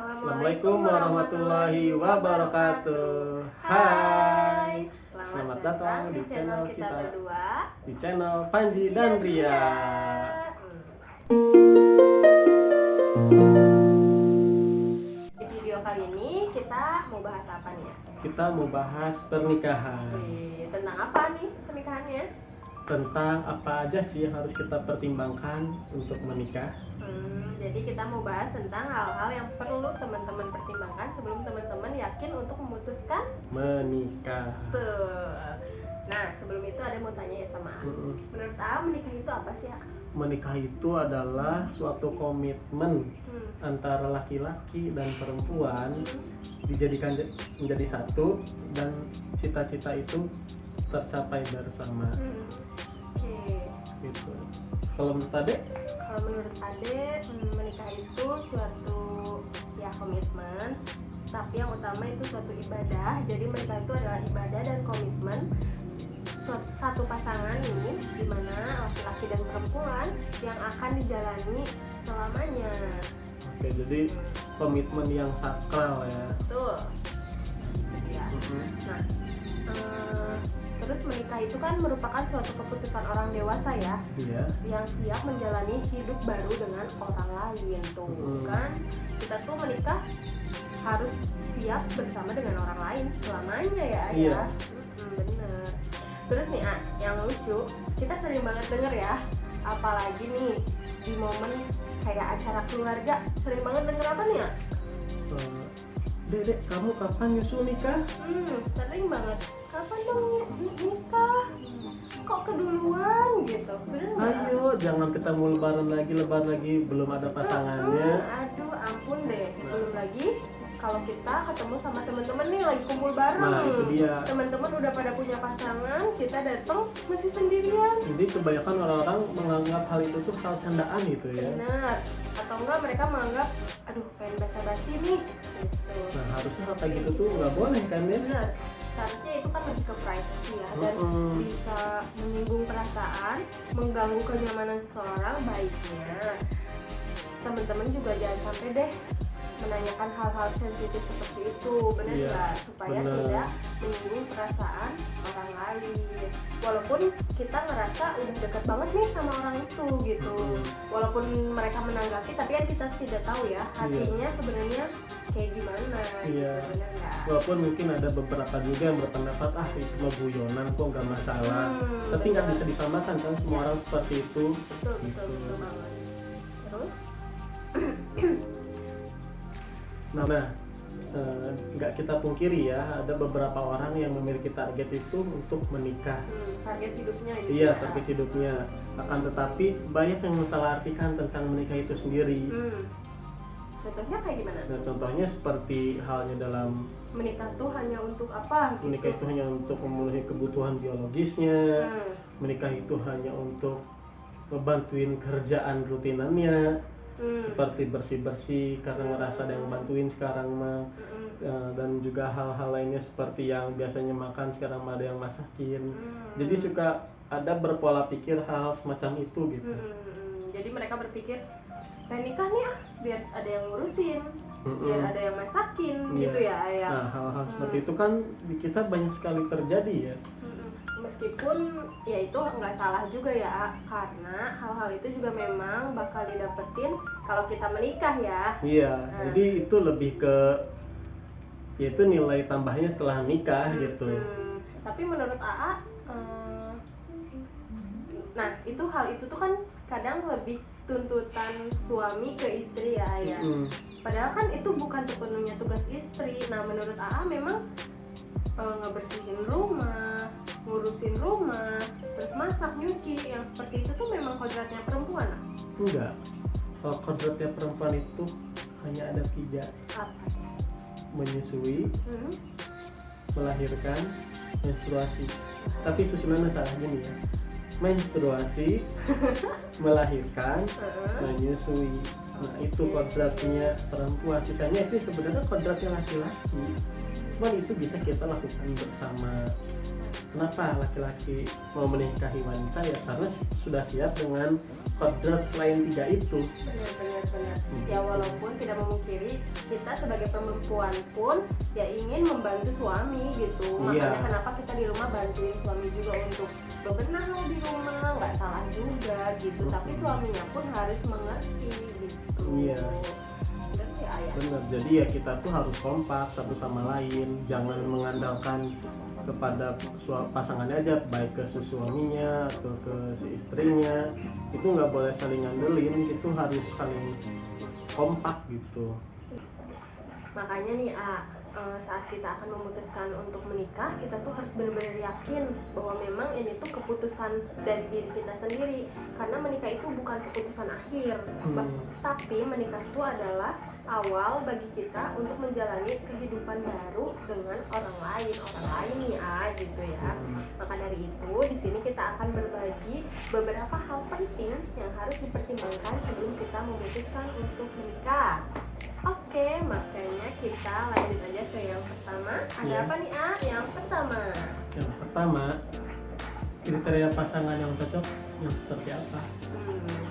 Assalamualaikum warahmatullahi wabarakatuh. Hai, selamat datang di channel kita berdua, di channel Panji dan Ria. Di video kali ini kita mau bahas apa nih ya? Kita mau bahas pernikahan. Tentang apa nih pernikahannya? Tentang apa aja sih yang harus kita pertimbangkan untuk menikah. Jadi kita mau bahas tentang hal-hal yang perlu teman-teman pertimbangkan sebelum teman-teman yakin untuk memutuskan menikah. Nah, sebelum itu ada yang mau tanya ya sama aku. Menurut A, menikah itu apa sih, A? Menikah itu adalah suatu komitmen antara laki-laki dan perempuan dijadikan menjadi satu dan cita-cita itu tercapai bersama. Gitu. Kalau menurut Ade? Kalau menurut Ade, menikah itu suatu ya komitmen, tapi yang utama itu suatu ibadah. Jadi menikah itu adalah ibadah dan komitmen satu pasangan ini, di mana laki-laki dan perempuan yang akan dijalani selamanya. Oke, jadi komitmen yang sakral ya. Betul. Ya. Nah, terus menikah itu kan merupakan suatu keputusan orang dewasa ya, yang siap menjalani hidup baru dengan orang lain. Tuh kan, kita tuh menikah harus siap bersama dengan orang lain selamanya ya. Iya. Bener. Terus nih, yang lucu, kita sering banget denger ya, apalagi nih di momen kayak acara keluarga, sering banget denger apa nih ya? Dek, kamu kapan nyusul nikah? Sering banget. Kapan dong nikah? Kok keduluan gitu? Bener nggak? Ayo, jangan ketemu lebaran lagi, belum ada pasangannya. Aduh, ampun deh. Belum lagi kalau kita ketemu sama teman-teman nih lagi kumpul bareng. Nah, itu dia. Teman-teman udah pada punya pasangan, kita datang masih sendirian. Jadi kebanyakan orang-orang menganggap hal itu tuh hal candaan gitu ya. Benar. Atau enggak mereka menganggap, aduh pengen basa-basi nih gitu. Nah, harusnya hal kayak gitu tuh nggak boleh kan ya? Benar. Seharusnya itu kan lebih ke privacy ya, dan bisa menyinggung perasaan, mengganggu kenyamanan seseorang. Baiknya teman-teman juga jangan sampai deh menanyakan hal-hal sensitif seperti itu, benar nggak? Supaya tidak menyinggung perasaan orang lain. Walaupun kita ngerasa udah deket banget nih sama orang itu gitu, walaupun mereka menanggapi, tapi kan kita tidak tahu ya hatinya sebenarnya kayak gimana. Benar nggak? Walaupun mungkin ada beberapa juga yang berpendapat itu mah guyonan kok nggak masalah, tapi nggak bisa disamakan kan semua orang seperti itu. Betul banget. Terus? Nah, nggak kita pungkiri ya, ada beberapa orang yang memiliki target itu untuk menikah. Target hidupnya itu. Iya, target hidupnya. Akan tetapi banyak yang mensalahartikan tentang menikah itu sendiri. Contohnya kayak gimana? Nah, contohnya seperti halnya dalam menikah tuh hanya untuk apa? Gitu. Menikah itu hanya untuk memenuhi kebutuhan biologisnya. Menikah itu hanya untuk membantuin kerjaan rutinannya. Seperti bersih-bersih karena ngerasa ada yang bantuin sekarang mah, dan juga hal-hal lainnya seperti yang biasanya makan sekarang mah ada yang masakin. Jadi suka ada berpola pikir hal-hal semacam itu gitu. Jadi mereka berpikir pengen nikah nih biar ada yang ngurusin, biar ada yang masakin gitu ya. Nah, hal-hal seperti itu kan di kita banyak sekali terjadi ya. Meskipun ya itu nggak salah juga ya, karena hal-hal itu juga memang bakal didapetin kalau kita menikah ya. Iya, jadi itu lebih ke yaitu nilai tambahnya setelah nikah gitu. Tapi menurut AA, nah itu hal itu tuh kan kadang lebih tuntutan suami ke istri ya. Padahal kan itu bukan sepenuhnya tugas istri. Nah menurut AA memang ngebersihin rumah, ngurusin rumah, terus masak, nyuci, yang seperti itu tuh memang kodratnya perempuan? Enggak. Kalau kodratnya perempuan itu hanya ada 3. Apa? Menyusui, melahirkan, menstruasi. Tapi susunannya salah gini ya. Menstruasi, melahirkan, menyusui. Nah itu kodratnya perempuan. Sisanya itu sebenarnya kodratnya laki-laki. Cuman itu bisa kita lakukan bersama. kenapa laki-laki mau menikahi wanita ya karena sudah siap dengan kodrat selain 3 itu. Benar. Ya walaupun tidak memungkiri kita sebagai perempuan pun ya ingin membantu suami gitu. Makanya kenapa kita di rumah bantuin suami juga untuk bebenah di rumah, nggak salah juga gitu. Tapi suaminya pun harus mengerti gitu. Iya. Ya. Benar. Jadi ya kita tuh harus kompak satu sama lain, jangan mengandalkan kepada pasangannya aja, baik ke suaminya atau ke si istrinya. Itu nggak boleh saling ngandelin, itu harus saling kompak gitu. Makanya nih saat kita akan memutuskan untuk menikah, kita tuh harus benar-benar yakin bahwa memang ini tuh keputusan dari diri kita sendiri, karena menikah itu bukan keputusan akhir, tapi menikah itu adalah awal bagi kita untuk menjalani kehidupan baru dengan orang lain ya gitu ya. Maka dari itu di sini kita akan berbagi beberapa hal penting yang harus dipertimbangkan sebelum kita memutuskan untuk menikah. Oke, makanya kita lanjut aja ke yang pertama. Ada apa nih Yang pertama, kriteria pasangan yang cocok yang seperti apa?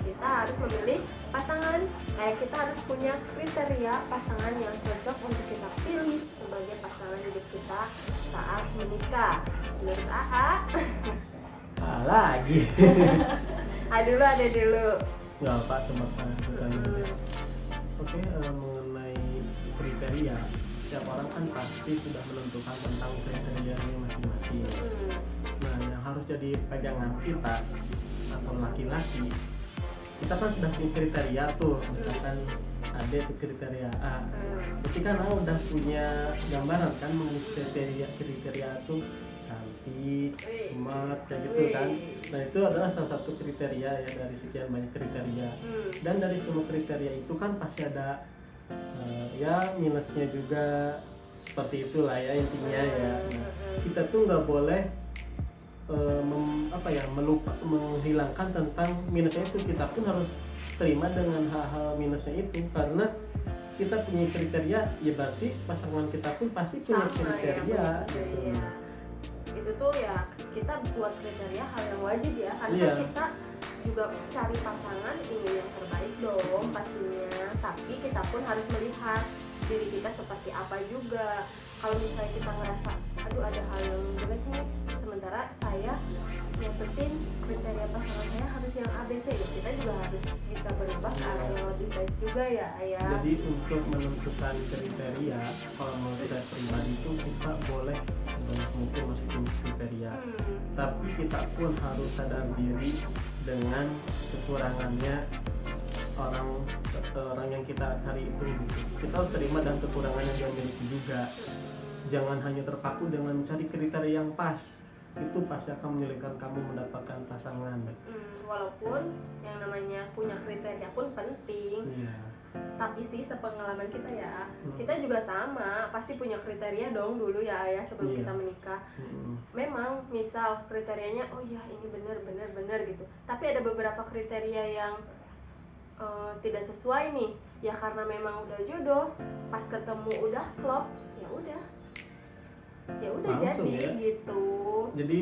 Kita harus memilih pasangan. Kita harus punya kriteria pasangan yang cocok untuk kita pilih sebagai pasangan hidup kita saat menikah. Menurut Lagi. Ada dulu. Nggak apa, cuma tanya. Oke, mengenai kriteria, setiap orang kan pasti sudah menentukan tentang kriterianya masing-masing. Nah, yang harus jadi pegangan kita atau laki-laki, kita kan sudah punya kriteria tuh, misalkan ada tuh kriteria A. Berarti kan udah punya gambaran kan mengenai kriteria tuh cantik, smart, kayak gitu kan. Nah itu adalah salah satu kriteria ya dari sekian banyak kriteria. Dan dari semua kriteria itu kan pasti ada ya minusnya juga, seperti itulah ya intinya ya. Nah, kita tuh nggak boleh menghilangkan tentang minusnya itu. Kita pun harus terima dengan hal-hal minusnya itu, karena kita punya kriteria ya berarti pasangan kita pun pasti punya kriteria gitu. Itu tuh ya kita buat kriteria hal yang wajib ya, karena kita juga cari pasangan ingin yang terbaik dong pastinya, tapi kita pun harus melihat diri kita seperti apa juga. Kalau misalnya kita ngerasa aduh ada hal yang jelek nih, sementara saya yang penting kriteria pasangan saya harus yang ABC ya, kita juga harus bisa berubah ke arah yang lebih baik juga ya ayah. Jadi untuk menentukan kriteria, kalau menurut saya pribadi itu kita boleh sebanyak mungkin masukin kriteria, tapi kita pun harus sadar diri dengan kekurangannya orang yang kita cari itu gitu. Kita harus terima dan kekurangan yang dia miliki juga. Jangan hanya terpaku dengan cari kriteria yang pas, itu pasti akan menyulitkan kamu mendapatkan pasangan. Walaupun yang namanya punya kriteria pun penting, tapi sih sepengalaman kita ya, kita juga sama pasti punya kriteria dong dulu ya ayah sebelum kita menikah. Memang misal kriterianya oh ya ini benar gitu, tapi ada beberapa kriteria yang tidak sesuai nih ya, karena memang udah jodoh, pas ketemu udah klop, ya udah jadi ya. Gitu. Jadi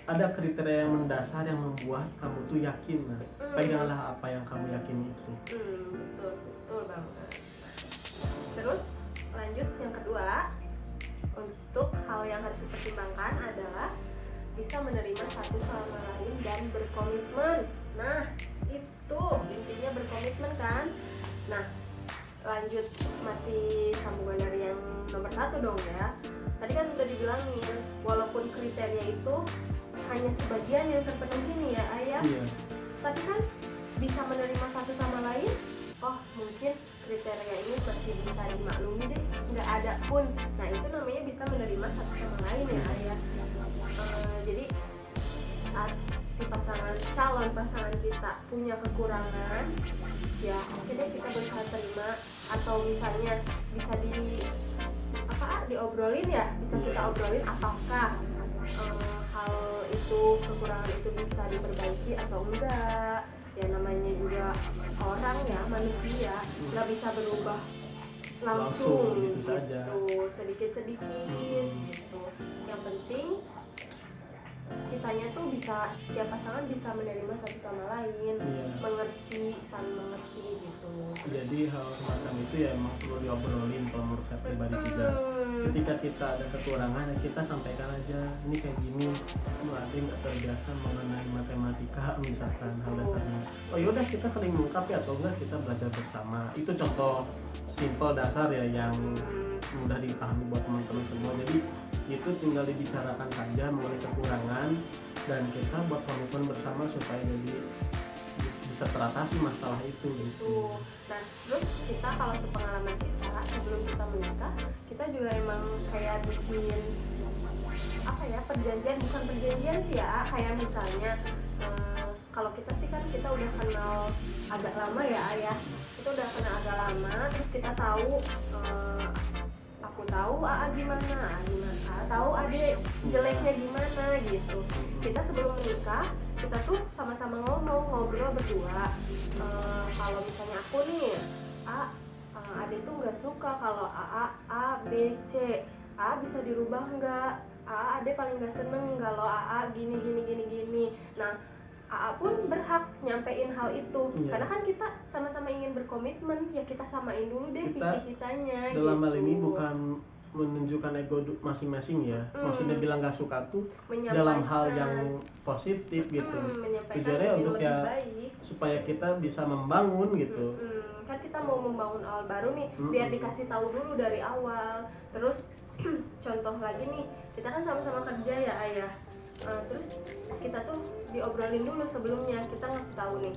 ada kriteria yang mendasar yang membuat kamu tuh yakin. Nah, peganglah apa yang kamu yakini itu. Betul banget. Terus lanjut yang kedua, untuk hal yang harus dipertimbangkan adalah bisa menerima satu sama lain dan berkomitmen. Nah itu intinya berkomitmen kan. Nah lanjut, masih sambungan dari yang nomor 1 dong ya. Tadi kan udah dibilangin, walaupun kriteria itu hanya sebagian yang terpenuhi nih ya ayah, tapi kan bisa menerima satu sama lain. Oh mungkin kriteria ini masih bisa dimaklumi deh, nggak ada pun. Nah itu namanya bisa menerima satu sama lain ya ayah. Jadi saat si calon pasangan kita punya kekurangan, ya oke deh kita berusaha terima, atau misalnya bisa diobrolin ya, bisa kita obrolin apakah hal itu, kekurangan itu bisa diperbaiki atau enggak. Ya namanya juga orang ya, manusia, nggak bisa berubah langsung gitu, saja. Sedikit-sedikit gitu. Yang penting kitanya tuh bisa, setiap pasangan bisa menerima satu sama lain, mengerti, saling mengerti gitu. Jadi hal semacam itu ya emang perlu diobrolin kalau menurut saya pribadi juga. Ketika kita ada kekurangan ya kita sampaikan aja, ini kayak gini, lu ada nggak terbiasa mengenai matematika misalkan hal dasarnya. Oh yaudah kita saling melengkapi atau enggak kita belajar bersama. Itu contoh simple dasar ya yang mudah dipahami buat teman-teman semua. Jadi itu tinggal dibicarakan saja mengenai kekurangan dan kita buat komitmen bersama supaya jadi bisa teratasi masalah itu gitu. Nah terus kita kalau sepengalaman kita sebelum kita menikah, kita juga emang kayak bikin apa ya, perjanjian, bukan perjanjian sih ya, kayak misalnya kalau kita sih kan kita udah kenal agak lama ya ayah, kita udah kenal agak lama, terus kita tahu aku tahu gimana, tahu adik jeleknya gimana gitu. Kita sebelum menikah kita tuh sama-sama ngobrol berdua. Kalau misalnya aku nih adik tuh nggak suka kalau A B C, A bisa dirubah nggak, adik paling nggak seneng kalau gini. Nah pun berhak nyampein hal itu, karena kan kita sama-sama ingin berkomitmen, ya kita samain dulu deh visi kitanya. Dalam hal ini bukan menunjukkan ego masing-masing ya, maksudnya bilang nggak suka tuh dalam hal yang positif gitu, tujuannya untuk ya baik, supaya kita bisa membangun gitu. Kan kita mau membangun awal baru nih, biar dikasih tahu dulu dari awal. Terus contoh lagi nih, kita kan sama-sama kerja ya ayah. Terus kita tuh diobrolin dulu sebelumnya, kita ngasih tahu nih,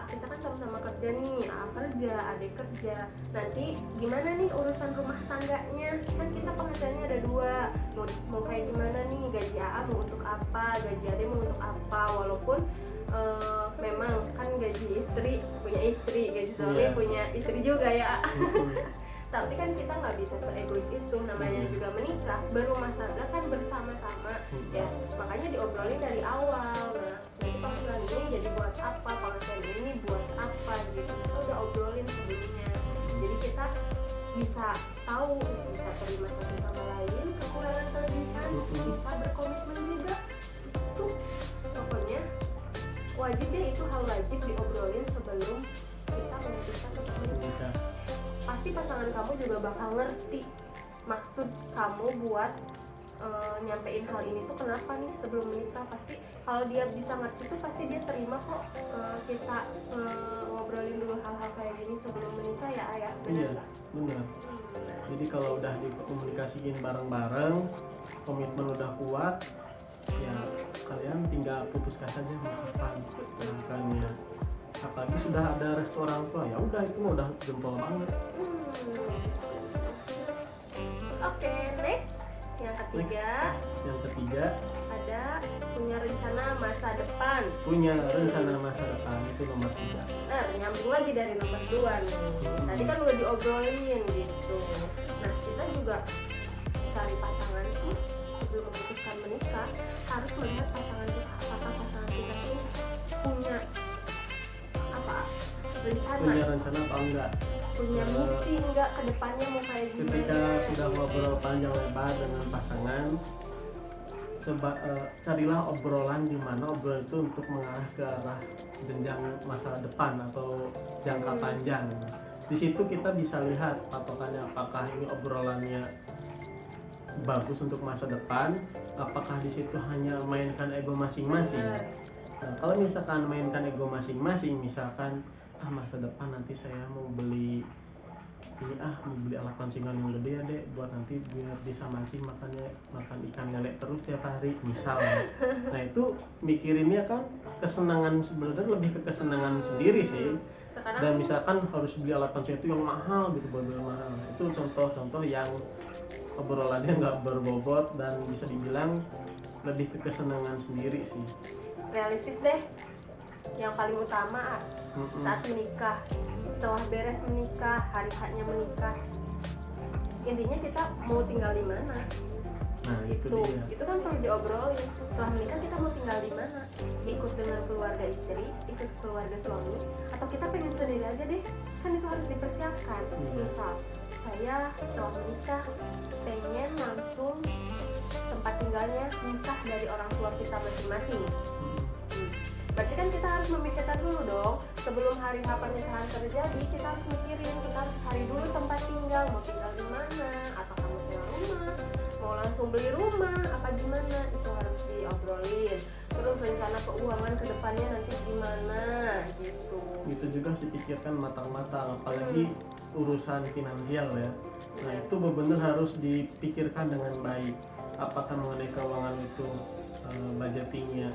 kita kan sama-sama kerja nih, kerja, adik kerja, nanti gimana nih urusan rumah tangganya, kan kita penghasilannya ada 2, mau kayak gimana nih, gaji mau untuk apa, gaji adik mau untuk apa. Walaupun memang kan gaji istri punya istri, gaji suami punya istri juga ya. Tapi kan kita nggak bisa seegois itu, namanya juga menikah, berumah tangga kan bersama-sama ya, makanya diobrolin dari awal. Nah nanti penghasilan ini jadi buat apa, penghasilan ini buat apa gitu, kita udah obrolin sebelumnya. Jadi kita bisa tahu, bisa terima satu sama lain kekurangan kelebihan, bisa berkomitmen juga. Itu pokoknya wajib deh, itu hal wajib diobrolin sebelum kita memutuskan untuk menikah. Pasti pasangan kamu juga bakal ngerti maksud kamu buat nyampein hal ini tuh kenapa nih sebelum menikah. Pasti kalau dia bisa ngerti tuh pasti dia terima kok kita ngobrolin dulu hal-hal kayak gini sebelum menikah ya ayah. Iya benar. Jadi kalau udah dikomunikasiin bareng-bareng, komitmen udah kuat, ya kalian tinggal putuskan saja mau kapan berangkatnya. Apalagi sudah ada restu orang tua, ya udah itu udah jempol banget. Oke, next. Yang ketiga ada punya rencana masa depan. Itu nomor 3. Nyambung lagi dari nomor 2 nih. Tadi kan udah diobrolin gitu. Nah kita juga cari pasangan tuh sebelum memutuskan menikah harus melihat pasangan kita, apakah pasangan kita tuh punya rencana apa enggak, punya misi enggak ke depannya mau kayak gimana. Ketika sudah ngobrol panjang lebar dengan pasangan, coba carilah obrolan di mana obrolan itu untuk mengarah ke arah jenjang masa depan atau jangka panjang. Di situ kita bisa lihat patokannya, apakah ini obrolannya bagus untuk masa depan, apakah di situ hanya mainkan ego masing-masing. Nah, kalau misalkan mainkan ego masing-masing, misalkan masa depan nanti saya mau beli ini mau beli alat pancingan yang gede ya dek, buat nanti biar bisa mancing makan ikan lele terus tiap hari misalnya. Nah itu mikirinnya kan kesenangan, sebenarnya lebih ke kesenangan sendiri sih. Dan misalkan harus beli alat pancing itu yang mahal gitu, bener-bener mahal. Itu contoh-contoh yang obrolannya nggak berbobot dan bisa dibilang lebih ke kesenangan sendiri sih. Realistis deh, yang paling utama saat menikah, setelah beres menikah, hari haknya menikah, intinya kita mau tinggal di mana. Nah itu kan perlu diobrolin. Setelah menikah kita mau tinggal di mana, ikut dengan keluarga istri, ikut keluarga suami, atau kita pengen sendiri aja deh. Kan itu harus dipersiapkan. Misal saya setelah menikah pengen langsung tempat tinggalnya misah dari orang tua kita masing-masing. Berarti kan kita harus memikirkan dulu dong, sebelum hari H pernikahan terjadi, kita harus mikirin, kita harus cari dulu tempat tinggal, mau tinggal di mana, atau kamu sewa rumah, mau langsung beli rumah, apa gimana, itu harus diobrolin. Terus rencana keuangan ke depannya nanti gimana, gitu. Itu juga harus dipikirkan matang-matang, apalagi urusan finansial ya. Nah itu benar-benar harus dipikirkan dengan baik. Apakah mengenai keuangan itu budgetingnya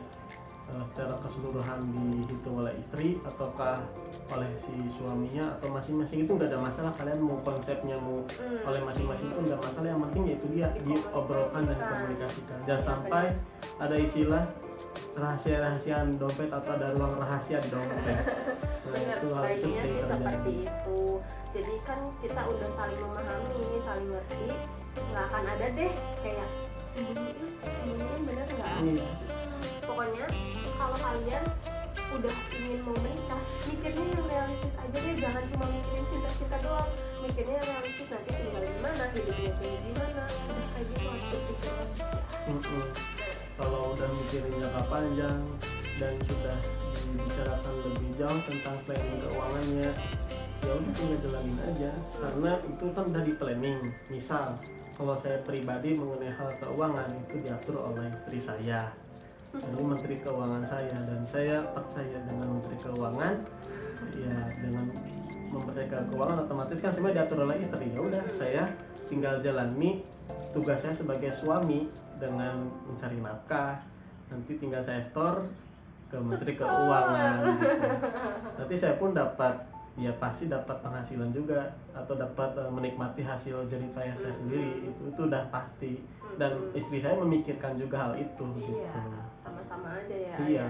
secara keseluruhan dihitung oleh istri ataukah oleh si suaminya, atau masing-masing itu nggak ada masalah, kalian mau konsepnya mau oleh masing-masing itu nggak masalah, yang penting yaitu dia diobrolkan dan dikomunikasikan. Jangan sampai ada istilah rahasia-rahasiaan dompet atau ada ruang rahasia di dompet. Nah itu hal itu sering terjadi. Seperti itu. Jadi kan kita udah saling memahami, saling ngerti, nggak akan ada deh kayak sembunyiin bener nggak? Pokoknya kalau kalian udah ingin mau menikah, mikirnya yang realistis aja deh, jangan cuma mikirin cinta-cinta doang, mikirnya yang realistis, nanti tinggal di mana, hidupnya kayak gimana, udah kayak gitu harus berpikir lagi sih. Kalau udah mikirin jangka panjang dan sudah dibicarakan lebih jauh tentang planning keuangannya, ya udah tinggal jalanin aja, karena itu kan udah di planning. Misal kalau saya pribadi mengenai hal keuangan itu diatur oleh istri saya, ini menteri keuangan saya, dan saya percaya dengan menteri keuangan. Ya dengan mempercayakan keuangan otomatis kan semua diatur oleh istri. Ya udah saya tinggal jalani tugas saya sebagai suami dengan mencari nafkah, nanti tinggal saya store ke menteri keuangan gitu. Nanti saya pun dapat, ya pasti dapat penghasilan juga, atau dapat menikmati hasil jerih payah saya sendiri, itu udah pasti. Dan istri saya memikirkan juga hal itu. Iya, gitu. sama-sama aja ya. Iya.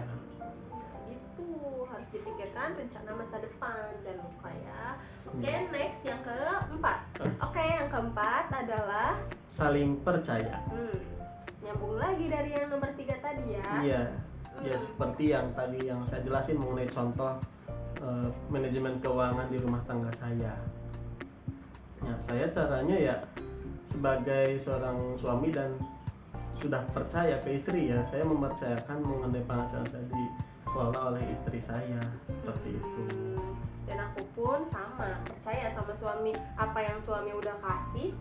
Itu harus dipikirkan rencana masa depan, jangan lupa ya. Oke, next yang keempat. Oke, yang keempat adalah saling percaya. Nyambung lagi dari yang nomor 3 tadi ya. Iya. Ya seperti yang tadi yang saya jelasin mengenai contoh manajemen keuangan di rumah tangga saya. Ya, saya caranya ya sebagai seorang suami dan sudah percaya ke istri, ya saya mempercayakan mengenai penghasilan saya dikelola oleh istri saya, seperti itu. Dan aku pun sama, percaya sama suami, apa yang suami udah kasih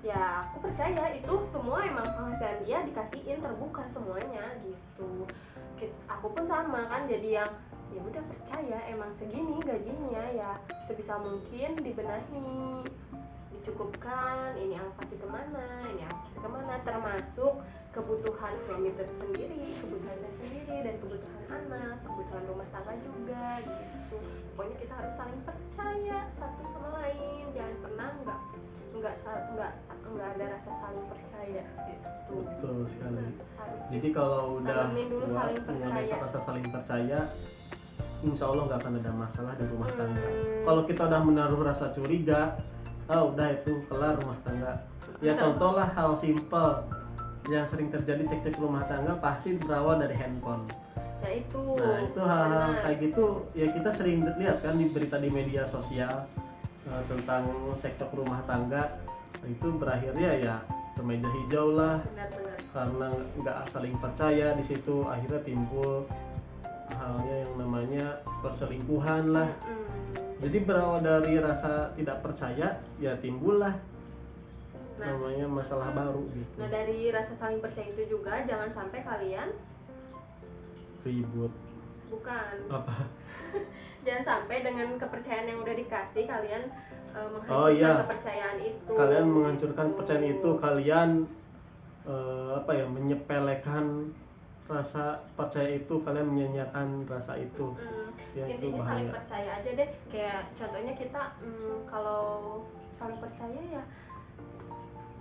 ya aku percaya itu semua emang penghasilan dia dikasihin terbuka semuanya gitu. Aku pun sama kan, jadi yang ya udah percaya emang segini gajinya, ya sebisa mungkin dibenahi, dicukupkan, ini aku kasih kemana, ini aku kasih kemana, termasuk kebutuhan suami tersendiri, kebutuhan saya sendiri, dan kebutuhan anak, kebutuhan rumah tangga juga gitu. Pokoknya kita harus saling percaya satu sama lain, jangan pernah nggak ada rasa saling percaya gitu. Betul sekali. Harus Jadi kalau udah dulu saling percaya, rasa saling percaya, insya Allah nggak akan ada masalah di rumah tangga. Kalau kita udah menaruh rasa curiga, udah itu kelar rumah tangga. Ya contoh lah hal simple yang sering terjadi, cekcok rumah tangga pasti berawal dari handphone. Nah itu hal-hal kayak gitu ya kita sering lihat kan di berita di media sosial tentang cekcok rumah tangga. Itu berakhirnya ya kemeja hijau lah. Benar. Karena nggak saling percaya, di situ akhirnya timbul halnya yang namanya perselingkuhan lah. Jadi berawal dari rasa tidak percaya ya timbullah namanya masalah baru gitu. Nah dari rasa saling percaya itu juga jangan sampai kalian ribut. Bukan. Apa? Jangan sampai dengan kepercayaan yang udah dikasih kalian menghancurkan kepercayaan itu. Kalian menghancurkan kepercayaan itu, kalian menyepelekan rasa percaya itu, kalian menyanyiakan rasa itu. Ya, intinya itu saling percaya aja deh. Kayak contohnya kita kalau saling percaya ya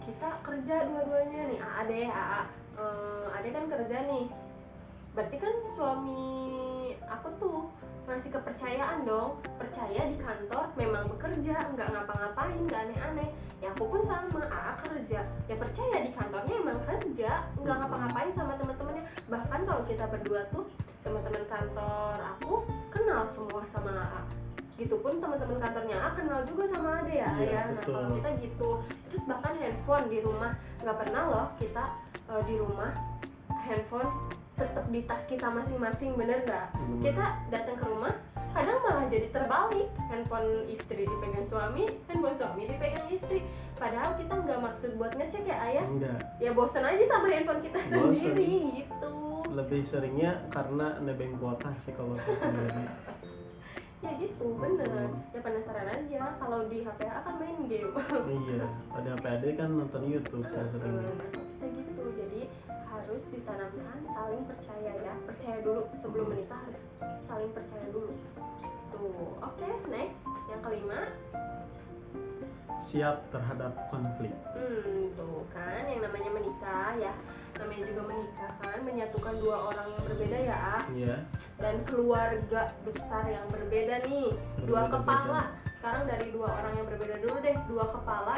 kita kerja dua-duanya nih, Ade kan kerja nih, berarti kan suami aku tuh ngasih kepercayaan dong, percaya di kantor memang bekerja, nggak ngapa-ngapain, nggak aneh-aneh. Ya aku pun sama, kerja, ya percaya di kantornya emang kerja, nggak ngapa-ngapain sama teman-temannya. Bahkan kalau kita berdua tuh teman-teman kantor aku kenal semua sama AA. Gitu pun teman-teman kantornya kenal juga sama Ade ya. Nah kalau kita gitu. Terus bahkan handphone di rumah nggak pernah loh kita di rumah, handphone tetap di tas kita masing-masing, bener nggak? Kita datang ke rumah kadang malah jadi terbalik, handphone istri dipegang suami, handphone suami dipegang istri, padahal kita nggak maksud buat ngecek ya ayah. Enggak. Ya bosan aja sama handphone kita sendiri gitu. Lebih seringnya karena nebeng kuota sih kalau sendiri. Ya gitu, bener. Ya penasaran aja, kalau di HP akan main game. Iya, ada HP adik kan nonton YouTube kan seringnya. Kita gitu, jadi harus ditanamkan saling percaya ya. Percaya dulu sebelum menikah, harus saling percaya dulu. Tuh, oke, next. Yang kelima, siap terhadap konflik. Tuh kan, yang namanya menikah ya, namanya juga menikah kan, menyatukan dua orang yang berbeda ya, Iya. dan keluarga besar yang berbeda nih, dua kepala. Sekarang dari dua orang yang berbeda dulu deh, dua kepala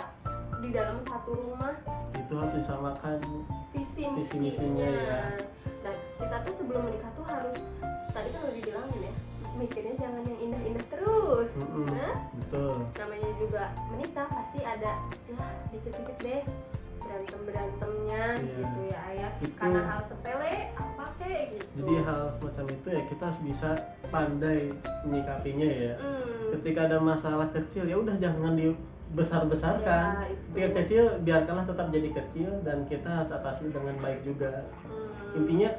di dalam satu rumah. Itu harus disamakan Visi misinya ya. Nah, kita tuh sebelum menikah tuh harus, tadi kan udah dibilangin ya, mikirnya jangan yang indah-indah terus. Nah, betul. namanya juga menikah pasti ada ya dikit-dikit deh berantemnya gitu ya ayah. Itu. Karena hal sepele apa kayak gitu. Jadi hal semacam itu ya kita harus bisa pandai menyikapinya ya. Ketika ada masalah kecil ya udah jangan dibesar-besarkan. Ya, itu. Ketika kecil biarkanlah tetap jadi kecil dan kita harus atasi dengan baik juga. Intinya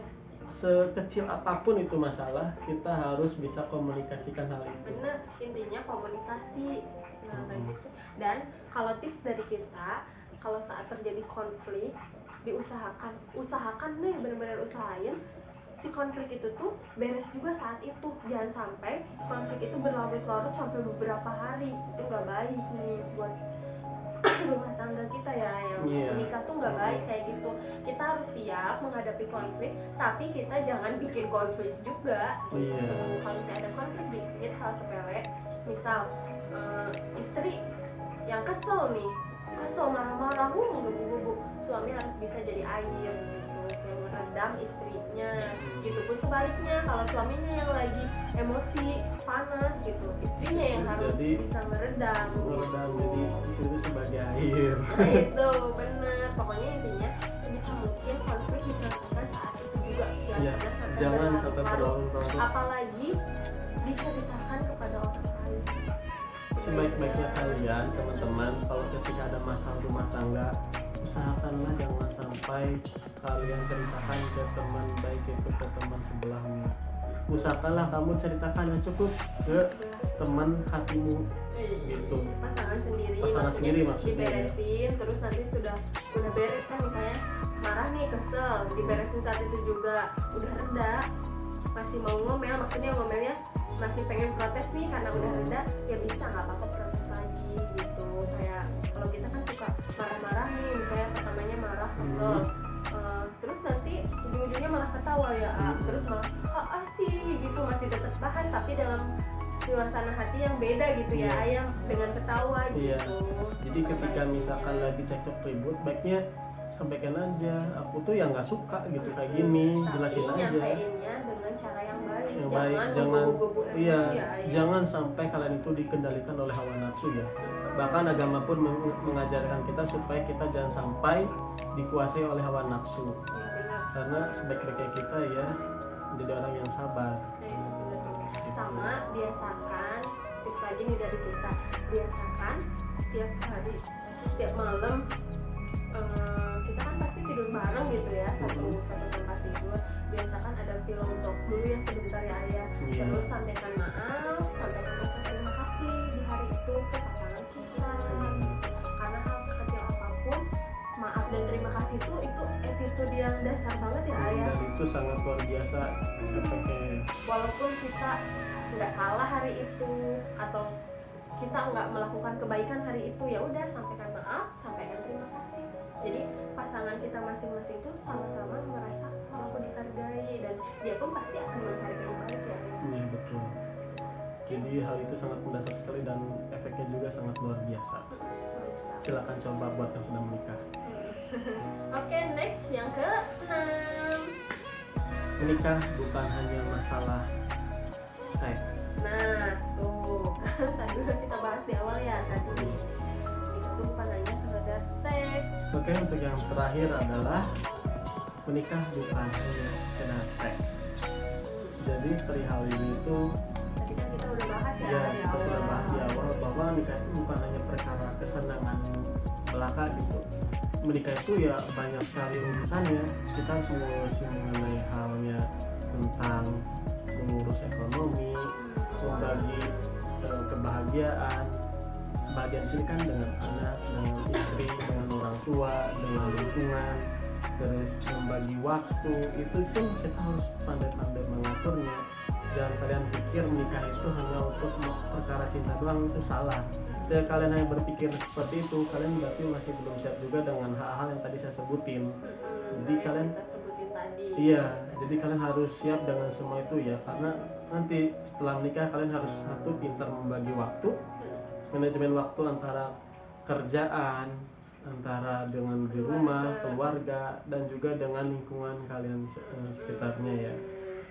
sekecil apapun itu masalah, kita harus bisa komunikasikan hal itu. Bener, intinya komunikasi. Nah, kayak gitu. Dan kalau tips dari kita, kalau saat terjadi konflik, usahakan nih, benar-benar usahain si konflik itu tuh beres juga saat itu. Jangan sampai konflik itu berlarut-larut sampai beberapa hari. Itu nggak baik nih buat rumah tangga kita ya, yang menikah tuh nggak baik kayak gitu. Kita harus siap menghadapi konflik, tapi kita jangan bikin konflik juga. Kalau misalnya ada konflik dikit hal sepele, misal istri yang kesel marah-marah, menggebu-gebu, suami harus bisa jadi air gitu, yang meredam istrinya. Gitu pun sebaliknya, kalau suaminya yang lagi emosi panas gitu, istrinya yang harus bisa meredam gitu. Jadi istri itu sebagai air. Nah itu bener, pokoknya intinya sebisa mungkin konflik diselesaikan saat itu juga, jangan sampai berlarut-larut. Apalagi diceritakan kepada orang lain. Sebaik-baiknya kalian teman-teman, kalau ketika ada masalah rumah tangga, usahakanlah jangan sampai kalian ceritakan ke teman, baik itu ke teman sebelahmu. Usahakanlah kamu ceritakan yang cukup ke teman hatimu gitu. Pasangan sendiri maksudnya diberesin, terus nanti sudah beres kan, misalnya marah nih, kesel, diberesin saat itu juga udah reda, masih mau ngomel, maksudnya ngomelnya masih pengen protes nih karena udah reda, ya bisa, nggak apa-apa protes lagi gitu. Kayak kalau kita kan suka marah-marah nih, misalnya pertamanya marah, kesel, terus nanti ujung-ujungnya malah ketawa ya, terus malah sih gitu, masih tetap tahan tapi dalam suasana hati yang beda gitu ya ayam, dengan ketawa gitu. Jadi ketika misalkan lagi cekcok ribut, baiknya sampaikan aja, aku tuh yang nggak suka gitu kayak gini, jelasin aja. Nyampeinnya dengan cara yang baik, jangan ya, jangan sampai kalian itu dikendalikan oleh hawa nafsu ya. Bahkan agama pun mengajarkan kita supaya kita jangan sampai dikuasai oleh hawa nafsu. Karena sebaik-baiknya kita ya menjadi orang yang sabar. Sama biasakan, tips lagi nih dari kita, biasakan setiap hari, setiap malam, kita kan pasti tidur bareng gitu ya, satu tempat tidur. Biasakan ada film talk dulu ya sebentar ya ayah. Terus sampaikan maaf, sampaikan rasa terima kasih di hari itu ke pasangan kita. Karena hal sekecil apapun, maaf dan terima kasih itu attitude yang dasar banget ya ayah. Dan itu sangat luar biasa efeknya. Walaupun kita nggak salah hari itu atau kita nggak melakukan kebaikan hari itu, ya udah sampaikan maaf, sampaikan terima kasih. Jadi pasangan kita masing-masing itu sama-sama merasa aku dihargai, dan dia pun pasti akan menghargai balik ya. Iya betul. Jadi hal itu sangat mendasar sekali dan efeknya juga sangat luar biasa. Silakan coba buat yang sudah menikah. Oke, next yang ke-6. Menikah bukan hanya masalah seks. Nah, tuh kan tadi udah kita bahas di awal ya tadi. Itu bukan hanya sekedar seks. Oke, untuk yang terakhir adalah menikah bukan hanya sekedar seks. Jadi perihal ini itu tadi kan kita udah bahas ya kita sudah bahas di awal bahwa nikah itu bukan hanya perkara kesenangan belaka gitu. Menikah itu ya banyak sekali urusannya. Kita harus mengurusi mengenai halnya tentang mengurus ekonomi, membagi kebahagiaan. Bagian sini kan dengan anak, dengan istri, dengan orang tua, dengan lingkungan, terus membagi waktu. Itu tuh kita harus pandai-pandai mengaturnya. Jangan kalian pikir menikah itu hanya untuk perkara cinta doang, itu salah. Dan kalian hanya berpikir seperti itu, kalian berarti masih belum siap juga dengan hal-hal yang tadi saya sebutin. Jadi kalian kita sebutin tadi. Iya, jadi kalian harus siap dengan semua itu ya, karena nanti setelah menikah kalian harus satu pintar membagi waktu, manajemen waktu antara kerjaan, antara dengan di rumah, keluarga, dan juga dengan lingkungan kalian sekitarnya ya.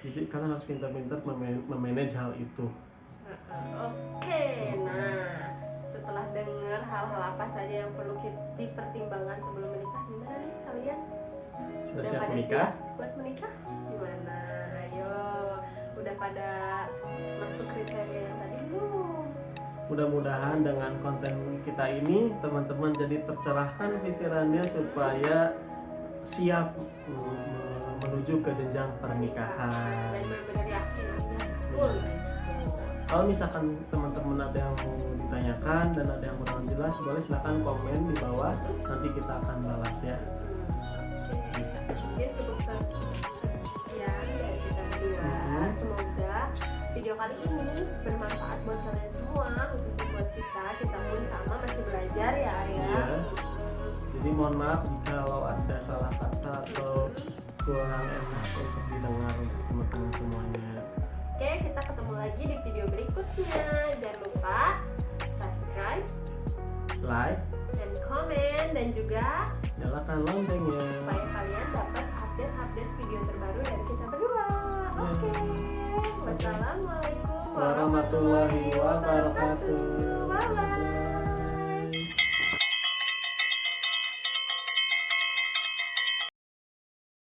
Jadi kalian harus pintar-pintar memanage hal itu. Oke, nah setelah dengar hal-hal apa saja yang perlu dipertimbangkan sebelum menikah, gimana nih kalian? Sudah siap pada menikah? siap buat menikah? Gimana? Ayo, udah pada masuk kriteria yang tadi belum? Mudah-mudahan dengan konten kita ini teman-teman jadi tercerahkan pikirannya supaya siap menuju ke jenjang pernikahan. Dan benar-benar yakin ini betul. Kalau misalkan teman-teman ada yang mau ditanyakan dan ada yang kurang jelas, boleh silakan komen di bawah, nanti kita akan balas ya. Mungkin cukup sekian dari kita berdua. Semoga video kali ini bermanfaat buat kalian semua, khususnya buat kita. Kita pun sama masih belajar ya Arya. Iya. Jadi mohon maaf jika ada salah kata atau kurang enak untuk didengar untuk teman-teman semuanya. Oke, kita ketemu lagi di video berikutnya. Jangan lupa subscribe, Like, dan komen, dan juga nyalakan loncengnya supaya kalian dapat update video terbaru dari kita berdua. Oke, wassalamualaikum warahmatullahi wabarakatuh. Bye bye.